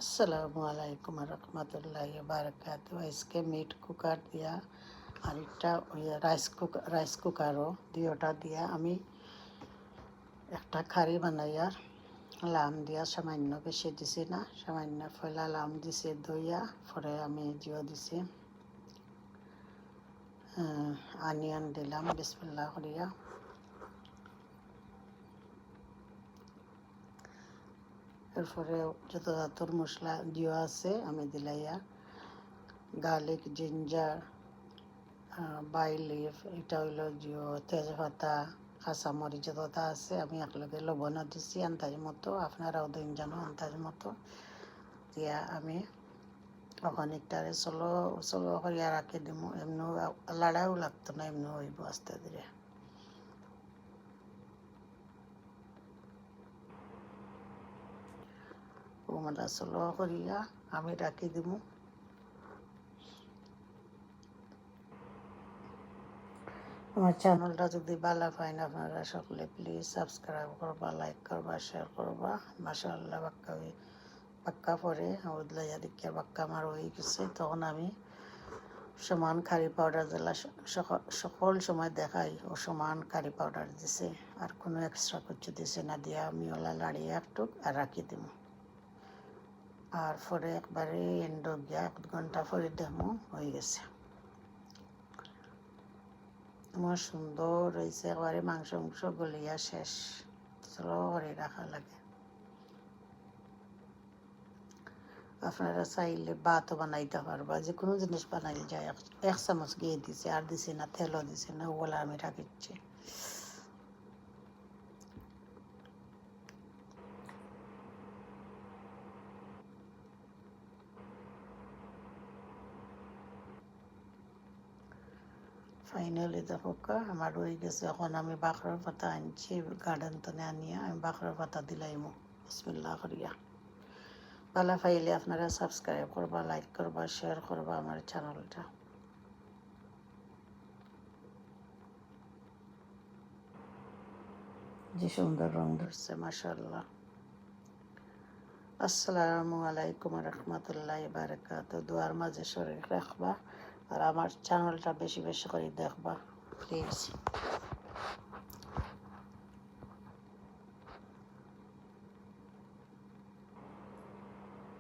আসসালামু আলাইকুম রহমতুল্লাহ বারকাত। আজকে মিট কুকার দিয়া আর একটা রাইস কুকারও দুইটা দিয়া আমি একটা খারি বানাইয়া লাম দিয়া সামান্য বেশি দিছি না, সামান্য ফয়লা লাম দিছি দইয়া, পরে আমি জিও দিছি আনিয়ন দিলাম বিসমিল্লাহ করিয়া। এরপরে যত জাতর মশলা জিও আছে আমি দিলাইয়া গার্লিক, জিঞ্জার, বাই লিফ, এটা হইলো জিও, তেজপাতা, কাঁচামরিচ যতটা আছে আমি একলগে লবণও দিছি আন্দাজ মতো, আপনারাও দিন জানো আন্দাজ মতো দিয়া আমি অখানিকটারে চলো চলো করিয়া রাখি দিমু। এমনি লাড়াও লাগতো না, এমনি হইব আস্তে ধীরে। ওমালা চলো করিয়া আমি রাখি দিমু। আমার চ্যানেলটা যদি ভালো পাইন আপনারা সকলে প্লিজ সাবস্ক্রাইব করবা, লাইক করবা, শেয়ার করবা। মাশাআল্লাহ বাক্কা পরে ওদলাইয়া দিকে বাক্কা আমার হয়ে গেছে। তখন আমি সমান কারি পাউডার দিলা, সকল সময় দেখাই ও সমান কারি পাউডার দিছে, আর কোনো এক্সট্রা কিছু দিছে না। দিয়া আমি ওলা লাড়িয়ে একটু আর রাখি দিব। আর পরে একবারে এন্ড গিয়া 1 ঘন্টা পরে দেখমু হয়ে গেছে। আমার সুন্দর হয়েছে, একবারে মাংস গলিয়া শেষ, স্লো করে রাখা লাগে। আপনারা চাইলে ভাতও বানাইতে পারবা, যে কোনো জিনিস বানাইলে যায়। 1 চামচ ঘি দিছে, আর দিছে না, তেলও দিছে না, ওগুলো আমি রাখিচ্ছি। ফাইনালি দেখো আমার হয়ে গেছে। এখন আমি বাখরার পাতা আনছি গার্ডেন তনে আনিয়া আমি বাখরার পাতা দিলাইমু বিসমিল্লাহ করিয়া। ভালো পাইলে আপনারা সাবস্ক্রাইব করবা, লাইক করবা, শেয়ার করবা আমার চ্যানেলটা। যে সুন্দর রং ধরছে মাশাআল্লাহ। আসসালামু আলাইকুম রহমতুল্লাহ বারকাত। দুয়ার মাঝে শরীর রাখবা আর আমার চ্যানেলটা বেশি বেশি করে দেখবা প্লিজ।